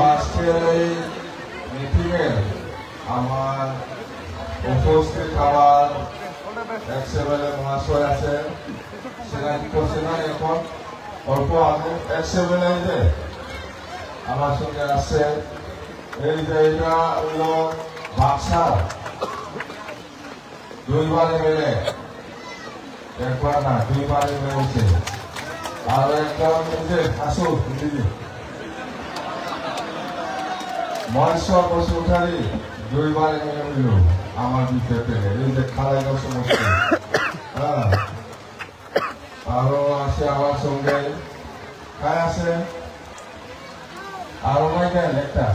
আজকের এই মিটিংয়ে আমার উপস্থিত হওয়ার এক্সএমএলএ মহাশয় আছে, সেটা কি করছে না এখন অল্প আগে এক্সএমএলএ আমার সঙ্গে আছে। এই যে এটা হইল বাক্সা দুইবার এমএলএ, একবার না দুইবার এমএলএ, আর একটা হচ্ছে হাসু দিদি মহেশ্বর বসুধারী দুইবার এমএলএ হইল আমার বিপক্ষে। এই যে খালাইগাঁও সমস্ত আরো আছে আমার সঙ্গে, কায় আছে আরো নাই দেন একটা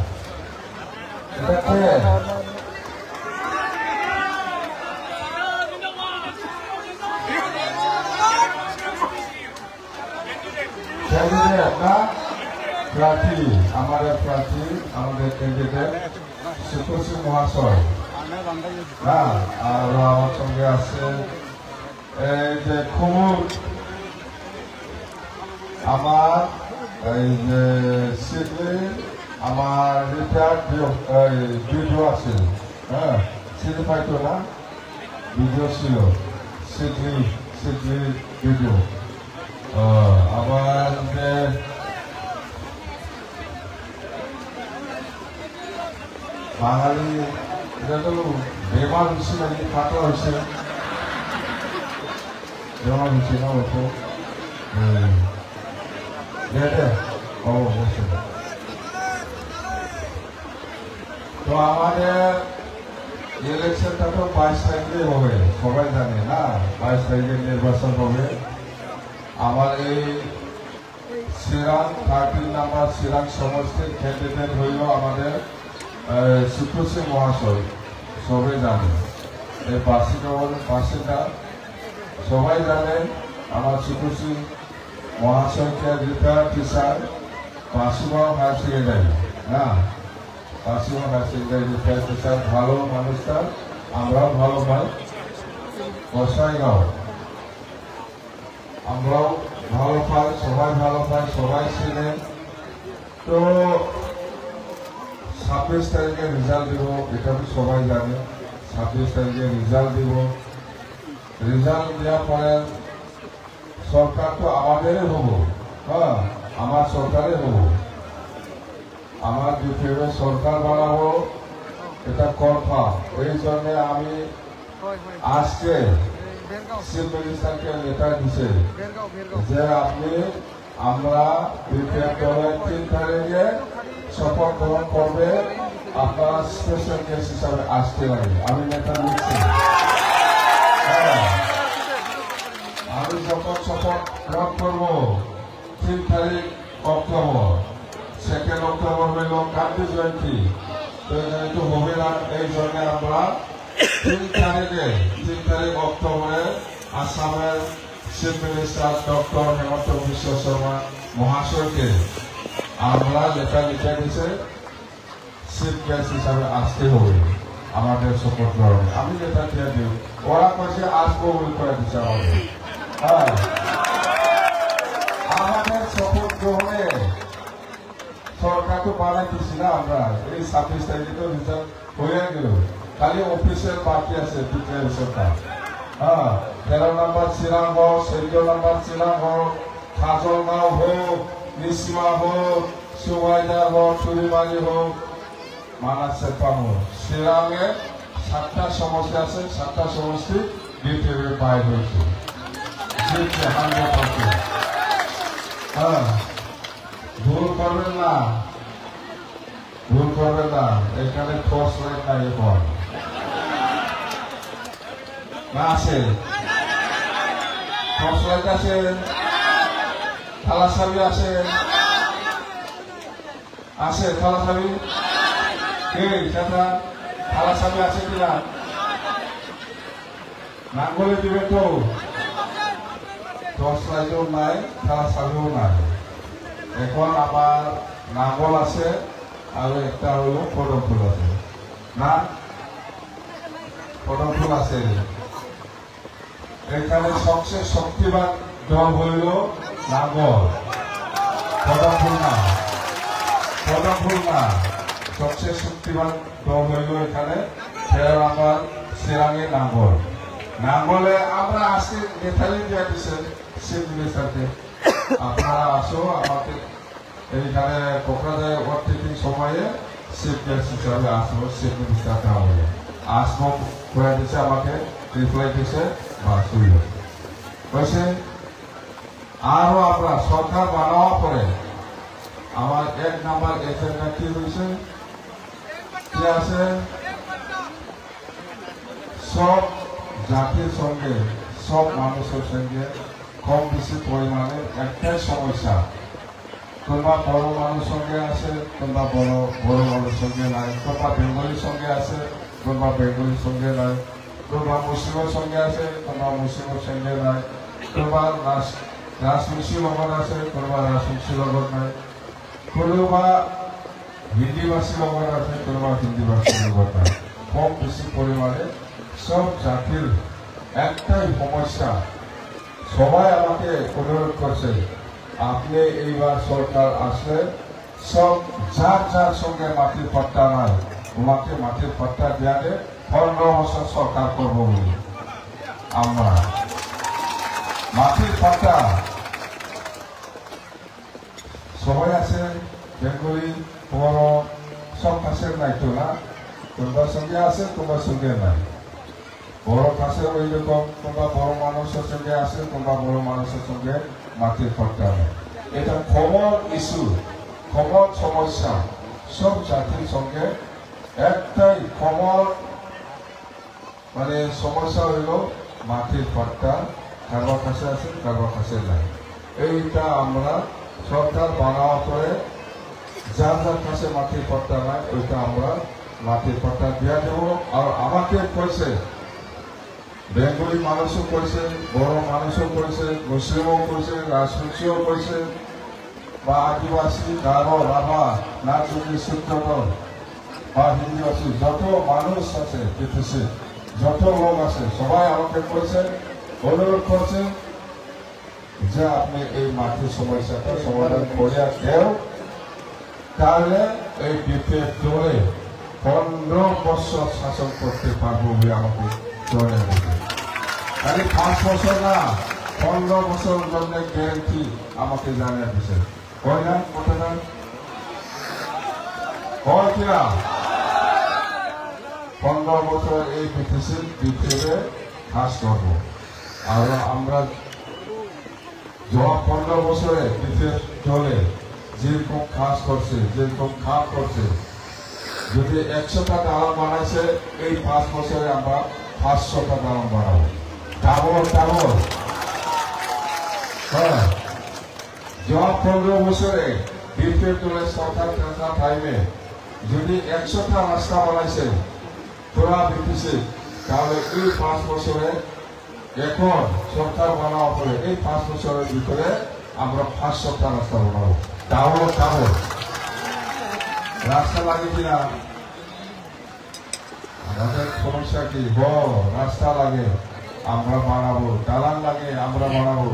প্রার্থী, আমাদের প্রার্থী, আমাদের ক্যান্ডিডেট সুপ্রসিং মহাশয়। হ্যাঁ, আর আমার সঙ্গে আছে এই যে খুব আমার এই যে সিডনি আমার রিটায়ার্ড ভিডিও আছে, হ্যাঁ সিডনি পাইতো না ভিডিও ছিল, সিডনি ভিডিও। আবার যে বাঙালি এটা তো বেমার হচ্ছে নাকি কাতলা হচ্ছে, বেমার হচ্ছে না ওতো অবশ্যই। তো আমাদের ইলেকশনটা তো 22 তারিখে হবে, সবাই জানে না 22 তারিখে নির্বাচন হবে। আমার এই সিরাং 13 নম্বর সিরাং সমষ্টির ক্যান্ডিডেট হইল আমাদের সুপ্রসিং মহাশয়, সবাই জানে। এই বাসিন্দা সবাই জানে আমার সুপ্রসিং মহাশয়কে retired teacher Basugaon higher secondary, হ্যাঁ Basugaon higher secondary retired teacher, ভালো মানুষটা, আমরাও ভালো পাই। গোসাইগাঁও আমরাও ভালো পাই, সবাই ভালো পাই, সবাই ছিলেন। তো 26 তারিখে রেজাল্ট দিব, এটা তো সবাই জানে। 26 তারিখে রেজাল্ট দিব, রেজাল্ট দেওয়ার পরে সরকার তো আমাদেরই হব, হ্যাঁ আমার সরকারে হব, আমার বিপক্ষে সরকার বানাবো, এটা কনফার্ম। এই জন্য আমি আজকে চিফ মিনিস্টারকে লেটার দিছে যে আপনি আমরা বিপিএফ দলের 3 তারিখে শপথ গ্রহণ করবে, আপনারা স্পেশাল গেস্ট হিসাবে আসতে লাগে। আমি লেটার লিখছি, আমি যখন শপথ গ্রহণ করবো 3 তারিখ অক্টোবর, 2 অক্টোবর হইল গান্ধী জয়ন্তী, তো যেহেতু হবে না, এই জন্য আমরা 3 তারিখ অক্টোবরে আসামের chief minister doctor Hemanta Biswa Sarma মহাশয়কে আমরা লেটার লিখে দিছে চিফ গেস্ট হিসাবে আসতে হবে আমাদের শপথ গ্রহণে। আমি লেটার দিয়ে দিই, ওরা কাছে আসবো বলে করে দিচ্ছে আমাদের। হ্যাঁ, আমাদের শপথ গ্রহণে সরকার তো বানাই দিচ্ছি না আমরা। এই 26 তারিখে তো রেজাল্ট হয়ে গেল, খালি অফিসিয়াল বাকি আছে ডিক্লারেশনটা। হ্যাঁ, 13 নম্বর চিরাং হোক, 14 নম্বর চিরাং হোক, খাজলগাঁও হোক, নিসিমা হোক, সুবাইদার হোক, চুরিমারি হোক, মানাস চেপা হোক, চিরাঙে 7টা সমষ্টি আছে, 7টা সমষ্টি বিপিএফ বাইর হয়েছে। হ্যাঁ, ভুল করবেন না, ভুল করবেন না, এখানে টর্চ লাইট নাই এখন না, আছে টর্চ লাইট আছে, থালা চাবি আছে, আছে থালা চাবি, থালা চাবি আছে কিনা? নাঙ্গলে দিবে তো, টর্চ লাইটও নাই, থালা চাবিও নাই। এখন আমার নাঙ্গল আছে আর একটা হইল পদম ফুল আছে না, পদম ফুল আছে। এখানে সবচেয়ে শক্তিবান দল হইল নাঙ্গল, কদমফুল না সবচেয়ে শক্তিমান দল হইল এখানে আমার সিরাঙে নাঙ্গলে আমরা আজকে নেতালি দিয়ে দিচ্ছেন চিফ মিনিস্টারকে আপনারা আসো আমাকে এইখানে কোকরাঝার ওভারটেকিং সময়ে চিফ গেস্ট হিসাবে আসবো চিফ মিনিস্টারটা হবে আসবো করে দিচ্ছে আমাকে রিপ্লাই দিচ্ছে বা শুরু হয়েছে আরো আমরা সরকার বানাওয়ার পরে আমার 1 নাম্বার এজেন্ডা কি হয়েছে কি আছে সব জাতির সঙ্গে সব মানুষের সঙ্গে কম বেশি পরিমাণে একটাই সমস্যা তোমরা বড় মানুষ সঙ্গে আছে তোমরা বড় মানুষ সঙ্গে নাই তোমরা বেঙ্গলির সঙ্গে আছে তোমরা বেঙ্গলির সঙ্গে নাই তোমরা মুসলিমের সঙ্গে আছে তোমরা মুসলিমের সঙ্গে নাই তোমরা রাজবংশী লগত আছে তোমরা রাজবংশী লগত নাই কোনোবা হিন্দিভাষী লগত আছে তোমরা হিন্দিভাষী লগত নাই কম বেশি পরিমাণে সব জাতির একটাই সমস্যা সবাই আমাকে অনুরোধ করছে আপনি এইবার সরকার আসলে সব যার সঙ্গে মাটির পাট্টা নাই তোমাকে মাটির পাট্টা দেওয়ালে 15 বছর সরকার করব বলে আমরা মাটির পাট্টা সবাই আছে বেঙ্গলি বড় সব কাছে নাই তো না তোমার সঙ্গে আছে তোমার সঙ্গে নাই বড় কাছে ওই রকম তোমরা বড় মানুষের সঙ্গে আছে তোমরা বড় মানুষের সঙ্গে মাটির পাট্টা নেই এটা কমন ইস্যু কমন সমস্যা সব জাতির সঙ্গে একটাই কমন মানে সমস্যা হইল মাটির পাট্টা কারবার কাছে আছে কারবার কাছে নাই এইটা আমরা সরকার বানাওয়ার পরে যার কাছে মাটির পাট্টা নাই ওইটা আমরা মাটির পাট্টা দিয়ে দেবো আর আমাকে কইছে বেঙ্গলি মানুষও করেছে বড় মানুষও করেছে মুসলিমও করেছে রাজবংশীও করেছে বা আদিবাসী গারো রাভা নাচুকি সূত্রধর বা হিন্দিভাষী যত মানুষ আছে পৃথিবীতে যত লোক আছে সবাই আমাকে করেছে অনুরোধ করছে যে আপনি এই মাটির সমস্যাটা সমাধান করে দেও তাহলে এই বিপের দলে 15 বছর শাসন করতে পারবো বলে আমাকে জয় দেবে খালি 5 বছর না 15 বছর জন্য গ্যারান্টি আমাকে জানিয়ে দিচ্ছে হয় না কথাটা হয় কিনা 15 বছর এই পৃথিবীর বিপেরে কাজ করবো আর আমরা যাওয়া 15 বছরে বিপের চলে যেরকম কাজ করছে যেরকম খাপ করছে যদি 100টা দালান বানাইছে এই 5 বছরে আমরা 500টা দালান বানাবো ডাবল হ্যাঁ যাওয়া 15 বছরে বিপের চলে সরকার টাকা টাইমে যদি 100টা রাস্তা বানাইছে তোরা বিপিসি তাহলে এই 5 বছরে এখন সরকার বানাওয়া পরে এই 5 বছরের ভিতরে আমরা 500টা রাস্তা বানাবো ডাবল রাস্তা লাগে কিনা আমাদের সমস্যা কি রাস্তা লাগে আমরা বানাবো দালান লাগে আমরা বানাবো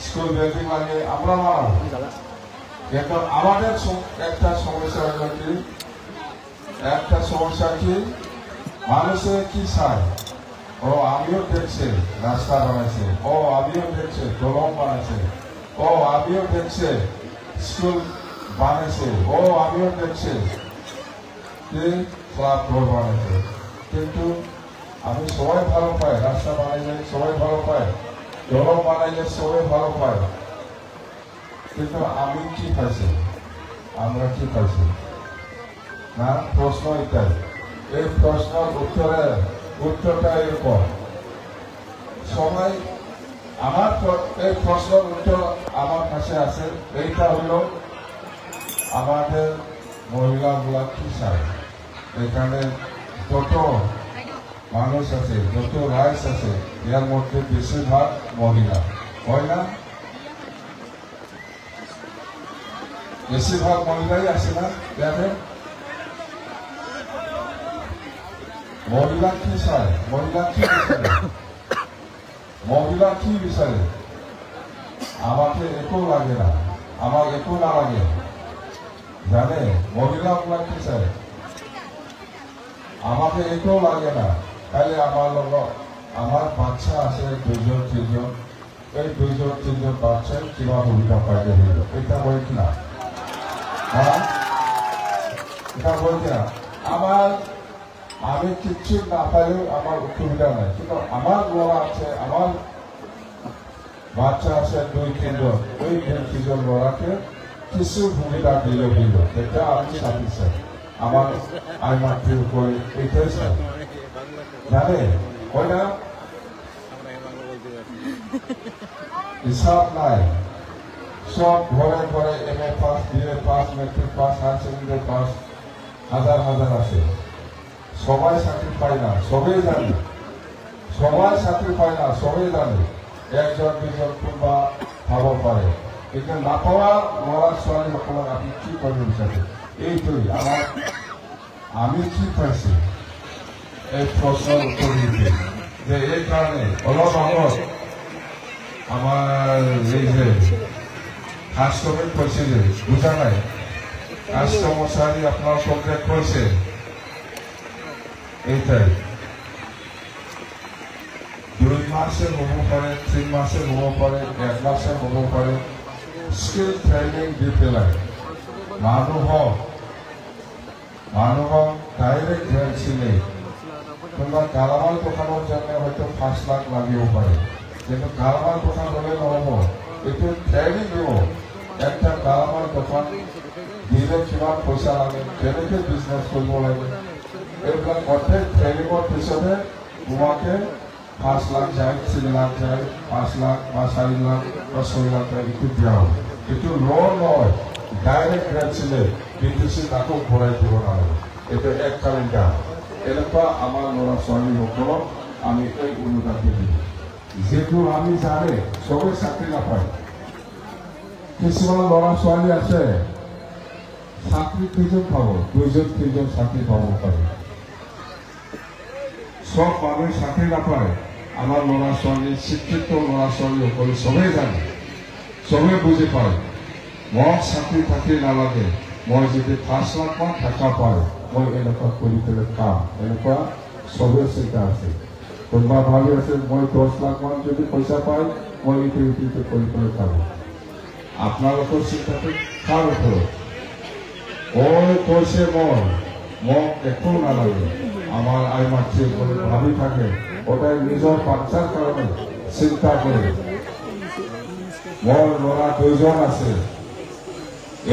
স্কুল বিল্ডিং লাগে আমরা বানাবো কিন্তু আমাদের একটা সমস্যা হলো কি একটা সমস্যা কি মানুষে কি চায় ও আমিও দেখছে রাস্তা বানাইছে ও আমিও দেখছে দলং বানাইছে ও আমিও দেখছে স্কুল বানাইছে ও আমিও দেখছে ক্লাব ঘর বানাইছে কিন্তু আমি সবাই ভালো পাই রাস্তা বানাইলে সবাই ভালো পায় দলং বানাইলে সবাই ভালো পায় কিন্তু আমি কি পাইছি আমরা কি পাইছি না প্রশ্ন এটাই এই প্রশ্নের উত্তরটা এরকম সবাই আমার এই প্রশ্নের উত্তর আমার কাছে আছে এইটা হলো আমাদের মহিলাগুলা কি চায় এখানে যত মানুষ আছে যত রাইস আছে এর মধ্যে বেশিরভাগ মহিলা হয় না বেশিরভাগ মহিলাই আছে না দেখেন মহিলা কি চায় মহিলা কি বিচারে আমাকে একও লাগে না আমাক একো নালাগে জানে মহিলাবিলাক কি চায় আমাকে একো লাগে না খালি আমার লগত আমার বাচ্চা আছে 2-3 এই 2-3 বাচ্চার কিবা সুবিধা পাইলে হইল এটা বই কিনা হ্যাঁ এটা বই কিনা আমার আমি কিচ্ছু না পাইলেও আমার অসুবিধা নাই কিন্তু আমার লড়া আছে আমার বাচ্চা আছে 2-3 ওই 2-3 লড়াকে কিছু সুবিধা দিলে হইল এটা আমি সাথী চাই আমার আইমাতৃর উপরে এটাই চাই জানে হয় না হিসাব নাই সব ঘরে ঘরে MA pass BA pass matric pass higher secondary pass হাজার হাজার আছে সবাই চাকরি পায় না সবাই জানে সবাই চাকরি পায় না সবাই জানে 1-2 কোনোবা পাব পাৰে কিন্তু নাপাৱা ল'ৰা ছোৱালীসকলক আমি কি কৰিব বিচাৰে এইটোৱেই আমাৰ আমি কি পাইছো এই প্ৰশ্নৰ উত্তৰ দিছে যে এই কাৰণে অলপ আগত আমাৰ এই যে কাষ্টমাৰ কৈছে যে বুজা নাই কাষ্টমাৰ আপোনাৰ কমপ্লেট কৈছে এইটাই 2 মাসের হব পারে 3 মাসের হব পারে 1 মাসের হব পারে স্কিল ট্রেনিং দি পেলাই মানুহক ডাইরেক্ট ভ্যাকসিন নেই তোমরা গালামাল দোকানের জন্য হয়তো 5 লাখ লাগিব পারে কিন্তু গালামাল দোকান হলে নহব একটু ট্রেনিং দিব একটা গালামাল দোকান দিলে কিমান পয়সা লাগে কেনেকে বিজনেস করব লাগে এইবিলাক গোটেই ট্ৰেনিংৰ পিছতে তোমাকে 5 লাখ যায় 3 লাখ যায় 5 লাখ বা 4 লাখ বা 6 লাখ যায় একটু দিয়াও একটু লোন নয় ডাইরেক্ট ভ্যাকসিনে বিদেশি তাকো ঘূৰাই দিব নালাগে এটা এককালীন কাম এনেকুৱা আমাৰ ল'ৰা ছোৱালীসকলক আমি এই অনুদানটো দিম যেহেতু আমি জানে চবেই চাকৰি নাপায় কিছুমান ল'ৰা ছোৱালী আছে চাকৰি কেইজন পাব 2-3 চাকৰি পাব পাৰে সব মানুষ চাকৰি নাপায় আমাৰ ল'ৰা ছোৱালী শিক্ষিত ল'ৰা ছোৱালীসকলে সবেই জানে সবেই বুজি পায় মোক চাকৰি থাকি নালাগে মই যদি 5 লাখ মান টকা পায় মই এনেকুৱা কৰি পেলাই কাম এনেকুৱা সবেই চিন্তা আছে কোনোবা ভাবি আছে মই 10 লাখ মান যদি পইচা পায় মই এইটো কৰি পেলাই কাম আপোনালোকৰ চিন্তাটো কাৰ ওপৰত ওই কৈছে মোক একো নালাগে আমার আইমাতৃ ভাবি থাকে ওটাই নিজের বাচ্চার কারণে চিন্তা করে মোর ল'ৰা 2জন আছে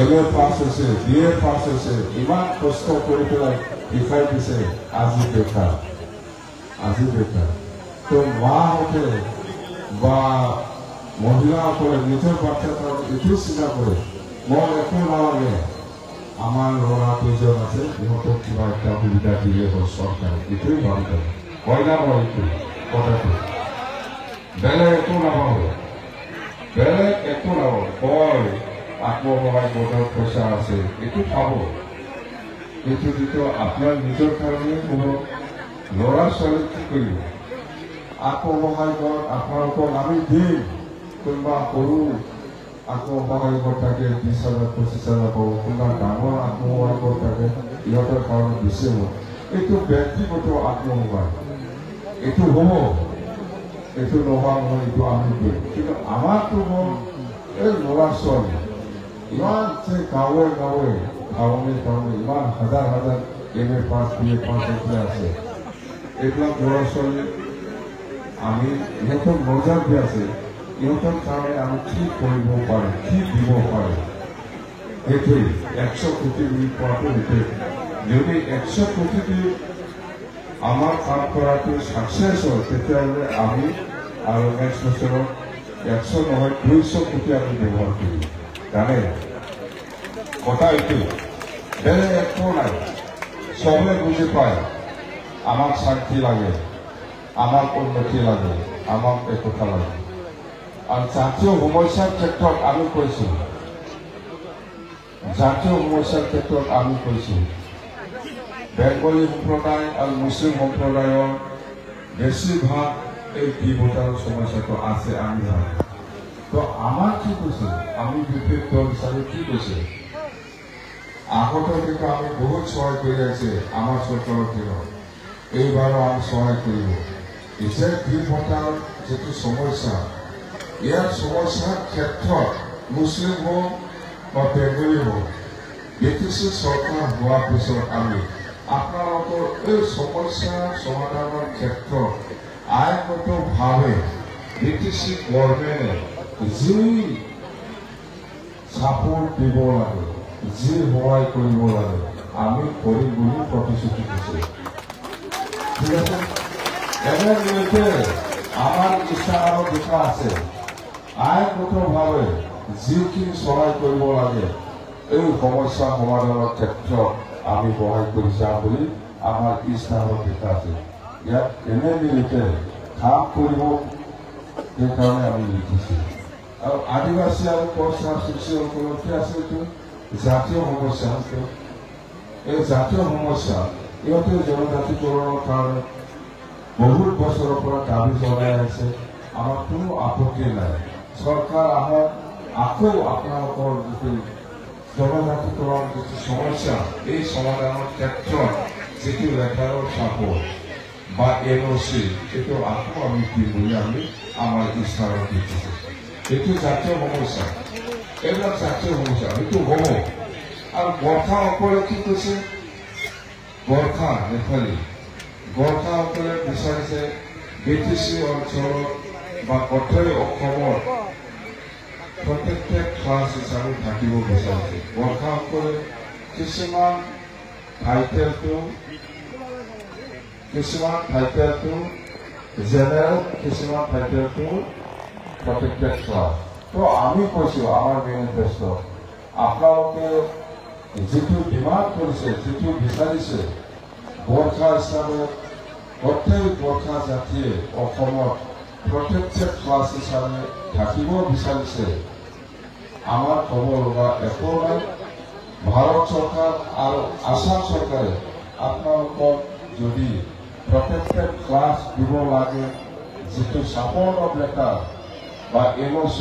MA পাস হয়েছে BA পাস হয়েছে ইমান কষ্ট করে পেলাই শিকাই দিছে আজি বেকার তো মাহঁতে বা মহিলাসকলে নিজের বাচ্চার কারণে এইটো চিন্তা করে মোর একো নালাগে আমার ল'ৰা 2জন আছে ইহঁতক কিবা একটা সুবিধা দিলে হ'ল চৰকাৰে এইটোৱেই ভাবি থাকে হয় না নহয় এইটো কথাটো বেলেগ একো নাপাব কয় আত্মসহায়ক গোটৰ পইচা আছে এইটো পাব এইটো যিটো আপোনাৰ নিজৰ কাৰণে হ'ব ল'ৰা ছোৱালীক কি কৰিব আত্মসহায়ক গোট আপোনালোকক আমি দিম কোনোবা সৰু আত্মসহায়ক গোট থাকে 20,000-25,000 পাব কোনোবা ডাঙৰ আত্মসহায়ক গোট থাকে ইহঁতৰ কাৰণে বেছি হ'ব এইটো ব্যক্তিগত আত্মসহায়ক এইটো হ'ব এইটো নোহোৱা নহয় এইটো আমি দিম কিন্তু আমাৰতো হ'ল এই ল'ৰা ছোৱালী ইমান যে গাঁৱে টাউনে ইমান হাজাৰ MA পাস BA পাস এইবিলাক আছে এইবিলাক ল'ৰা ছোৱালী আমি ইহঁতক নজৰ দি আছে ইহঁতৰ কাৰণে আমি কি কৰিব পাৰোঁ কি দিব পাৰোঁ সেইটোৱেই 100 কোটি বুলি কোৱাটো সেইটোৱেই যদি 100 কোটি দি আমাৰ কাম কৰাটো ছাকচেছ হয় তেতিয়াহ'লে আমি আৰু নেক্সট বছৰত 100 নহয় 200 কোটি আমি ব্যৱহাৰ কৰিম জানে কথা এইটো বেলেগ একো নাই সবে বুজি পায় আমাক শান্তি লাগে আমাক উন্নতি লাগে আমাক একতা লাগে আৰু জাতীয় সমস্যাৰ ক্ষেত্ৰত আমি কৈছোঁ বেংগলী সম্প্ৰদায় আৰু মুছলিম সম্প্ৰদায়ৰ বেছিভাগ এই বিভূতাৰ সমস্যাটো আছে আমি জানো তো আমাৰ কি কৈছে আমি বিপেড দল হিচাপে কি কৈছে আগতে কিন্তু আমি বহুত সহায় কৰি আছে আমাৰ চৰকাৰৰ দিনত এইবাৰো আমি সহায় কৰিব এতিয়া বিল ভোটাৰ যিটো সমস্যা ইয়াৰ সমস্যাৰ ক্ষেত্ৰত মুছলিম হোক বা বেংগলী হোক বিটিচি চৰকাৰ হোৱাৰ পিছত আমি আপোনালোকৰ এই সমস্যা সমাধানৰ ক্ষেত্ৰত আইনগতভাৱে বিটিচি গভৰ্ণমেণ্টে যি ছাপোৰ্ট দিব লাগে যি সহায় কৰিব লাগে আমি কৰিম বুলি প্ৰতিশ্ৰুতি দিছোঁ ঠিক আছে এনেদৰে আমাৰ ইচ্ছা আৰু দিশা আছে আইনগতভাৱে যিখিনি সহায় কৰিব লাগে এই সমস্যা সমাধানৰ ক্ষেত্ৰত আমি সহায় কৰি যাম বুলি আমাৰ ইচ্ছা আৰু দিশা আছে ইয়াত এনেদৰে কাম কৰিব সেইকাৰণে আমি লিখিছোঁ আৰু আদিবাসী আৰু কৰ্চা শিশুসকলৰ কি আছে এইটো জাতীয় সমস্যা এই জাতীয় সমস্যা ইহঁতে জনজাতিকৰণৰ কাৰণে বহুত বছৰৰ পৰা দাবী জনাই আছে আমাৰ কোনো আপত্তি নাই চৰকাৰ আহক আকৌ আপোনালোকৰ যিটো জনজাতিকৰণ যিটো সমস্যা এই সমাধানৰ ক্ষেত্ৰত যিটো লেটাৰৰ চাপোৰ্ট বা NOC এইটো আকৌ আমি দিম বুলি আমি আমাৰ ইচ্ছাৰত দিছোঁ এইটো জাতীয় সমস্যা এইবিলাক জাতীয় সমস্যা এইটো হ'ব আৰু গোৰ্খাসকলে কি কৈছে গোৰ্খা নেপালী গোৰ্খাসকলে বিচাৰিছে বিটিচি অঞ্চলত বা গোটেই অসমৰ প্ৰত্যেকটা ক্লাছ হিচাপে থাকিব বিচাৰিছে গোৰ্খাসকলে কিছুমান টাইটেলটো জেনেৰেল কিছুমান টাইটেলটো প্ৰত্যেকটা ক্লাছ তো আমি কৈছোঁ আমাৰ মেনিফেষ্ট আপোনালোকে যিটো ডিমাণ্ড কৰিছে যিটো বিচাৰিছে গোৰ্খা হিচাপে গোটেই গোৰ্খা জাতিয়ে অসমত প্ৰত্যেকটা ক্লাছ হিচাপে থাকিব বিচাৰিছে আমাৰ ক'ব লগা একো নাই ভাৰত চৰকাৰ আৰু আসাম চৰকাৰে আপোনালোকক যদি প্ৰত্যেকটা ক্লাছ দিব লাগে যিটো ছাপোৰ্ট অফ লেটাৰ বা NOC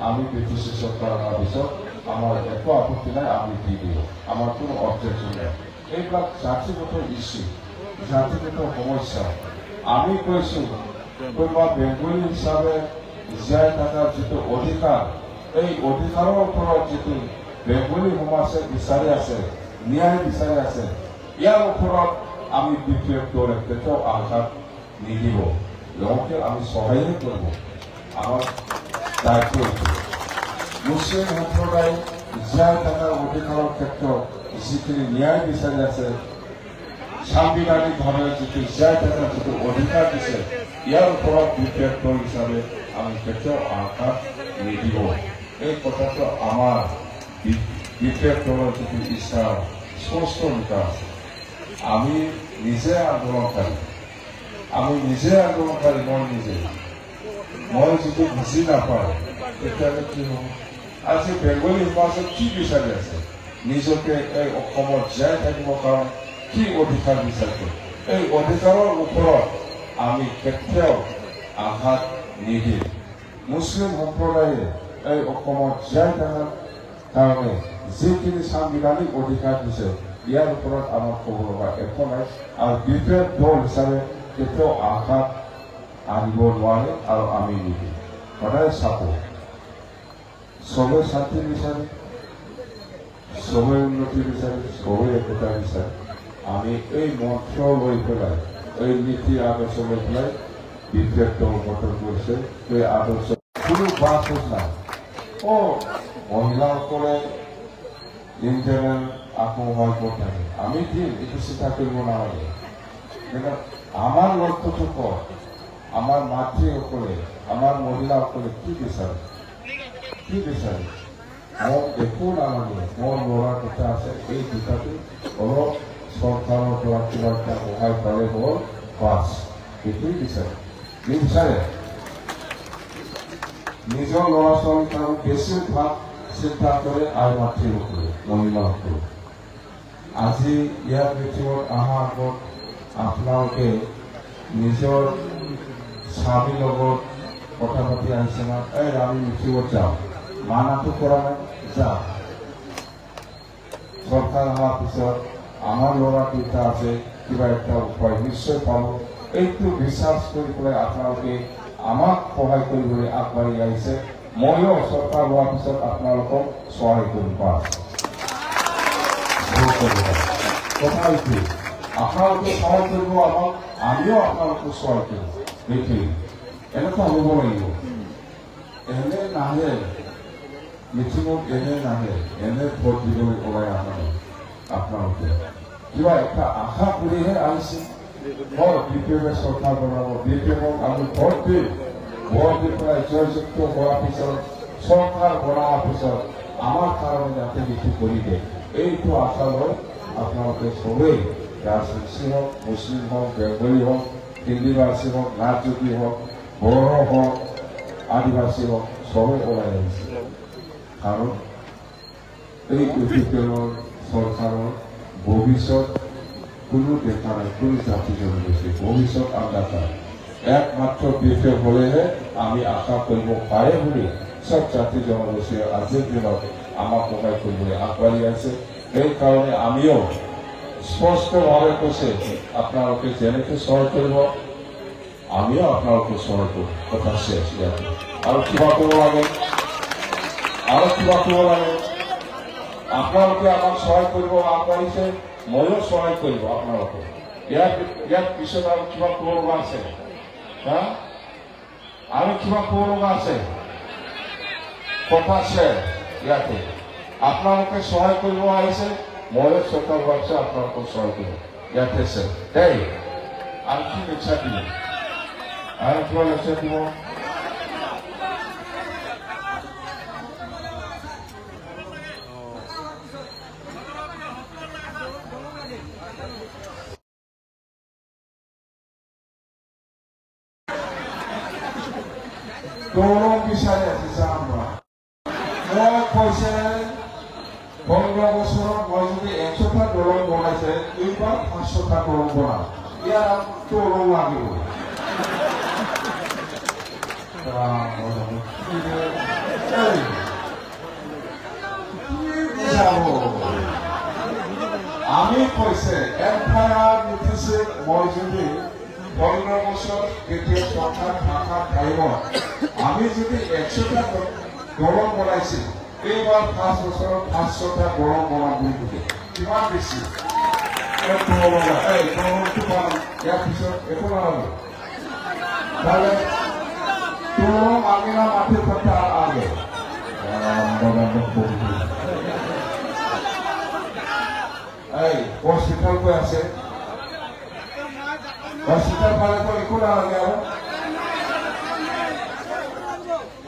আমি বিটিচি চৰকাৰ অহাৰ পিছত আমাৰ একো আপত্তি নাই আমি দি দিওঁ আমাৰ কোনো অবজেকশ্যন নাই এইবিলাক জাতিগত ইছ্যু জাতিগত সমস্যা আমি কৈছোঁ কোনোবা বেংগলী হিচাপে জীয়াই থকাৰ যিটো অধিকাৰ এই অধিকাৰৰ ওপৰত যিটো বেংগলী সমাজে বিচাৰি আছে ন্যায় বিচাৰি আছে ইয়াৰ ওপৰত আমি বিপেড দলে কেতিয়াও আঘাত নিদিব লগতে আমি সহায় কৰিব আমাৰ দায়িত্ব মুছলিম সম্প্ৰদায় জীয়াই থকাৰ অধিকাৰৰ ক্ষেত্ৰত যিখিনি ন্যায় বিচাৰি আছে সাংবিধানিকভাৱে যিটো জীয়াই থকাৰ যিটো অধিকাৰ দিছে ইয়াৰ ওপৰত বিপেড দল হিচাপে আমি কেতিয়াও আঘাত নিদিব এই কথাটো আমাৰ বিপেড দলৰ যিটো ইচ্ছা স্পষ্ট লিখা আছে আমি নিজে আন্দোলনকাৰী মই যদি বুজি নাপাওঁ তেতিয়াহ'লে কি হ'ব আজি বেংগলী সমাজত কি বিচাৰি আছে নিজকে এই অসমত জীয়াই থাকিবৰ কাৰণে কি অধিকাৰ বিচাৰিছে এই অধিকাৰৰ ওপৰত আমি কেতিয়াও আঘাত নিদিম মুছলিম সম্প্ৰদায়ে এই অসমত জীয়াই থকাৰ কাৰণে যিখিনি সাংবিধানিক অধিকাৰ দিছে ইয়াৰ ওপৰত আমাৰ ক'ব লগা একো নাই আৰু বিপেড দল হিচাপে কেতিয়াও আঘাত আনিব নোৱাৰে আৰু আমি নিদিম সদায় চাব চবে শান্তি বিচাৰে চবে উন্নতি বিচাৰে চবে একতা বিচাৰে আমি এই মন্ত্ৰ লৈ পেলাই এই নীতি আদৰ্শ লৈ পেলাই বিপেড দল গঠন কৰিছে এই আদৰ্শ কোনো বাছ নাই মহিলাসকলে ইণ্টাৰনেল আত্মসহায়ক গোট থাকে আমি দিম এইটো চিন্তা কৰিব নালাগে কিন্তু আমাৰ লক্ষ্যটো কত আমাৰ মাতৃসকলে আমাৰ মহিলাসকলে কি বিচাৰে মোক একো নালাগে মোৰ ল'ৰা দুটা আছে এই দুটাটো অলপ চৰকাৰৰ পৰা কিবা এটা সহায় পালে হ'ল বাছ এইটোৱেই নিবিচাৰে নিজৰ ল'ৰা ছোৱালীৰ কাৰণে বেছিভাগ চিন্তা কৰে আই মাতৃসকলে মহিলাসকলে আজি ইয়াৰ ভিতৰত অহাৰ আগত আপোনালোকে নিজৰ স্বামীৰ লগত কথা পাতি আহিছে না এই আমি মিটিব যাওঁ মানাটো কৰা নাই যাওঁ চৰকাৰ অহাৰ পিছত আমাৰ ল'ৰা দুটা আছে কিবা এটা উপায় নিশ্চয় পাব এইটো বিশ্বাস কৰি পেলাই আপোনালোকে আমাক সহায় কৰিবলৈ আগবাঢ়ি আহিছে ময়ো চৰকাৰ হোৱাৰ পিছত আপোনালোকক সহায় কৰিম পাছ কথা এইটো আপোনালোকে সহায় কৰিব আমাক আমিও আপোনালোকক সহায় কৰিম দেখি এনেকুৱা হ'ব লাগিব এনে নাহে মিটিঙত এনে নাহে এনে ভোট দিবলৈ ওলাই আপোনালোকে কিবা এটা আশা কৰিহে আহিছে হয় বিপিএফে চৰকাৰ বনাব বিপিএফক আমি ভোট দিম ভোট দি পেলাই জয়যুক্ত হোৱাৰ পিছত চৰকাৰ বনোৱাৰ পিছত আমাৰ কাৰণে যাতে কিছু কৰি দিয়ে এইটো আশা লৈ আপোনালোকে চবেই ৰাজবংশী হওক মুছলিম হওক বেংগলী হওক হিন্দীভাষী হওক নাথযোগী হওক বড়ো হওক আদিবাসী হওক সবে ওলাই আহিছে কাৰণ এই বিপিএলৰ চৰকাৰৰ ভৱিষ্যত কোনো দেখা নাই কোনো জাতি জনগোষ্ঠী ভৱিষ্যত আন্দাজ একমাত্ৰ বিপিএফ হলেহে আমি আশা কৰিব পাৰে বুলি সব জাতি জনগোষ্ঠীয়ে আজিৰ দিনত আমাক সহায় কৰিবলৈ আগবাঢ়ি আছে সেইকাৰণে আমিও স্পষ্টভাৱে কৈছে আপোনালোকে যেনেকৈ সহায় কৰিব আমিও আপোনালোকে সহায় কৰিম কথা শেষ ইয়াতে আৰু কিবা কৰিব লাগে আপোনালোকে আমাক সহায় কৰিব আগবাঢ়িছে ময়ো সহায় কৰিব আপোনালোকে ইয়াৰ পিছত আৰু কিবা ক'ব লগা আছে আৰু কিবা ক'ব লগা আছে কথা শেষ ইয়াতে আপোনালোকে সহায় কৰিব আহিছে ময়ো চৰকাৰ হোৱাৰ পিছত আপোনালোকক সহায় কৰিব ইয়াতে শেষ দেই আৰু কি লেকচাৰ দিব আৰু কিবা লেকচাৰ দিব দৌৰং বিচাৰি আহিছে আমৰা মই কৈছে 15 বছৰত মই যদি 100টা দৌৰং বনাইছে এইবাৰ 500টা দৌৰং বনাম ইয়াৰ দৌৰং লাগিব আমি কৈছে এফআইআৰ লিখিছে মই যদি 15 বছৰ কেতিয়া সৰকাৰ থাকা টাইমত আমি যদি 100টা দৌৰং বনাইছি এইবাৰ 5 বছৰত 500টা দৌৰং বনাম বুলি কৈছে কিমান বেছি দৌৰংটো পাম ইয়াৰ পিছত একো নালাগে তাহলে দৌৰং আমি না মাটিৰ কথা আগে এই হসপিটাল কই আছে হসপিটাল পালে তো একো নালাগে আৰু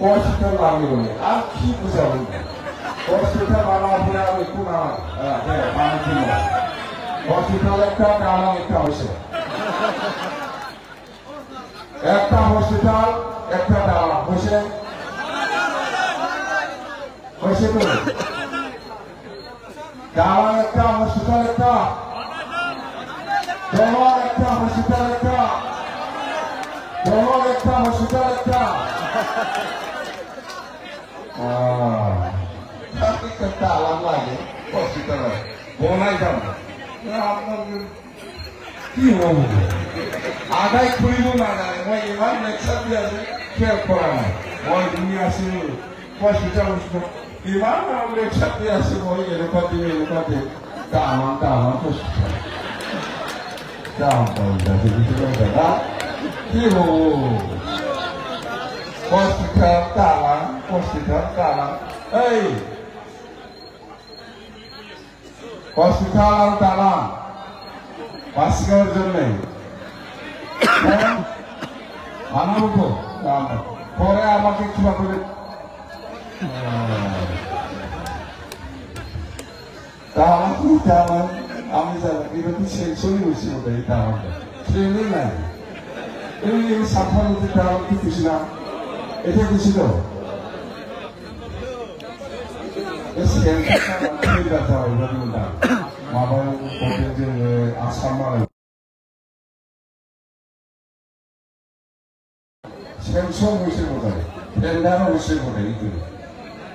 হসপিটাল লাগে বলে আর কি বুঝাবো হসপিটাল বানাবো বলে আর একো নালাগে হসপিটাল একটা দালাং একটা হয়েছে একটা হসপিটাল একটা দালাং হয়েছে হয়েছে তো দালাং একটা হসপিটাল একটা দলর একটা হসপিটাল একটা দলর একটা হসপিটাল একটা একটা আলাম লাগে হসপিটাল বনাই যাব আপনার কি হব আদায় করিব না জানে মই ইমান লেকচার দিয়ে আছে খেয়াল করা নাই মই দুনিয়া আছি হসপিটাল ইমান লেকচার দিয়ে আছে মই এনেকুৱা দিন দালাং হসপিটাল কি হব হসপিটাল দালাং এই হসপিটাল আর দালাং বাঁচিবার জন্য বানাবো তো পরে আমাকে কিবা করে দালাং আমি জানি এটা কি সেকশনই হয়েছে ওটা এই দালাংটা ট্রেনে নাই এই সাফারিতে দালাং কি খুশি না এটা খুশি তো 마바용 고객들의 아사마를 চেঞ্চন হৈছে বোধহয় টেণ্ডাৰো হৈছে বোধহয় এইটো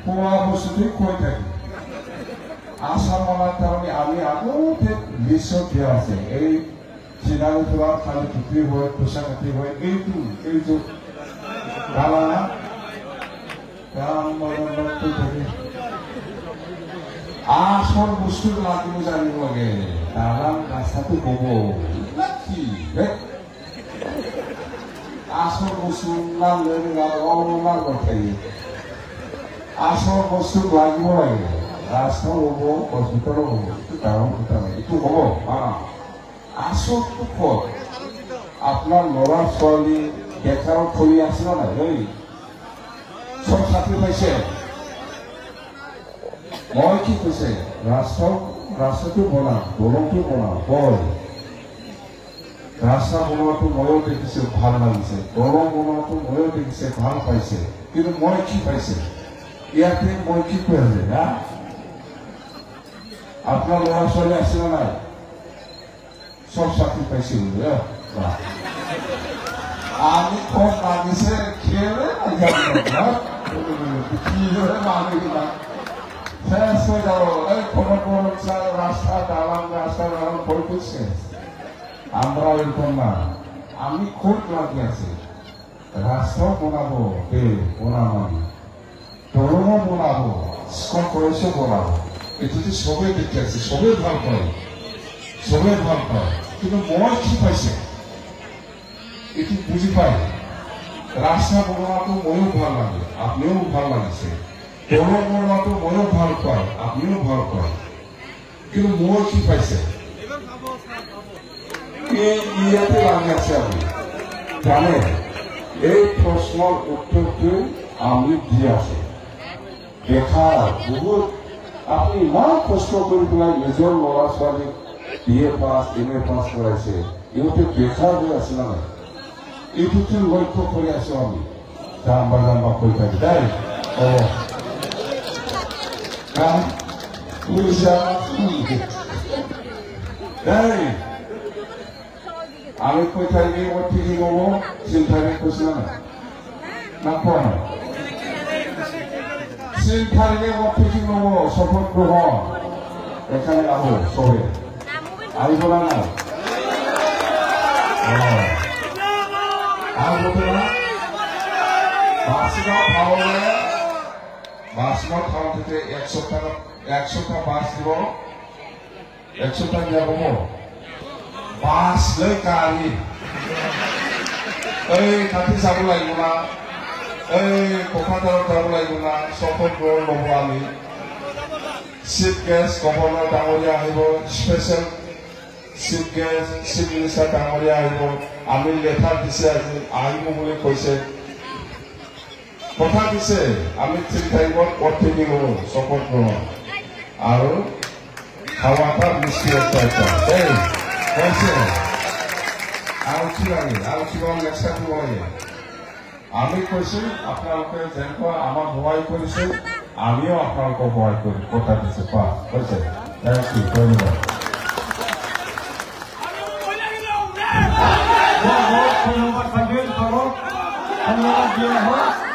পোৱা বস্তুটোৱে কৈ থাকি আসাম মানাৰ তাৰমানে আমি আগতে লিষ্টত দিয়া আছে এই চিনাৰী থোৱা খালি টুপি হয় পোচাক কাটি হয় এইটো কালা আসল বস্তু লাগিব জানিব লাগে দালাল ৰাস্তাটো কব কি আসল বস্তু নাম লৈ আসল বস্তু লাগিব লাগে ৰাস্তা হব হস্পিটেলো হব ডাঙৰ কথা নাই এইটো হব আসলটো কত আপোনাৰ ল'ৰা ছোৱালী বেকাৰত থৈ আছে না নাই চব চাকৰি পাইছে মই কি কৈছে ৰাস্তাটো বনাও দলংটো বনাও হয় ৰাস্তা বনোৱাটো ময়ো দেখিছো ভাল লাগিছে দলং বনোৱাটো ময়ো দেখিছে ভাল পাইছে কিন্তু মই কি পাইছে ইয়াতে মই কি কৈ আছে না আপোনাৰ ল'ৰা ছোৱালী আছে না নাই চব চাকৰি পাইছে বোলে আমি কম লাগিছে খেলে শেষ হৈ যাব এই কোনো রাস্তা দালান ভয় করছে আমরা এরকম না আমি খুব লাগি আছে রাস্তাও বনাবো বনাবো দলঙও বনাবো স্কুল কলেজও বনাবো এটুতে সবে দেখে আছে সবে ভাল পায় কিন্তু মই কি পাইছে এটি বুঝি পাই রাস্তা বনোৱাটো ময়ো ভাল লাগে আপনিও ভাল লাগিছে দলং বনোৱাটো ময়ো ভাল পায় আপনিও ভাল পায় কিন্তু মই কি পাইছে ইয়াতে লাগি আছে আপনি জানে এই প্রশ্নের উত্তরটি আমি দিয়ে আছে দেখা বহুত আপনি ইমান কষ্ট করে পেলাই নিজের ল'ৰা ছোৱালীক BA পাস MA পাস কৰাইছে ইহঁতে বেকাৰ হৈ আছে না নাই এইটোতে লক্ষ্য কৰি আছো আমি জাম্বা কৈ থাকি দেই আমি কৈ থাকি মই ঠিকি হব চিন্তাৰে কৈছে না নাপোৱা নাই চিন্তাৰে মই ঠিকি হব শপথ গ্রহণ এখানে আহো সবে আহিব না নাই বাসগাঁও থানা থেকে 100 টাকা বাস দিব 100 টাকা দিয়া হব বাস লৈ গাড়ী এই কাটি যাব লাগিব না এই কোকাদাৰত যাব লাগিব না শপথ গ্ৰহণ লব আমি চিফ গেষ্ট গভৰ্ণৰ ডাঙৰীয়া আহিব special chief guest chief minister ডাঙৰীয়া আহিব আমি লেটাৰ দিছে আজি আহিব বুলি কৈছে কথা দিছে আমি 3 তাৰিখত অৰ্থিনী হব শপথ গ্ৰহণ আৰু খাওয়াটা মিষ্টি একটা কৈছে আৰু কি লাগে আৰু কিবা লেকচাৰ দিব লাগে আমি কৈছো আপোনালোকে যেনেকুৱা আমাক সহায় কৰিছে আমিও আপোনালোকক সহায় কৰি কথা দিছে পাছ কৈছে থেংক ইউ ধন্যবাদ ধন্যবাদ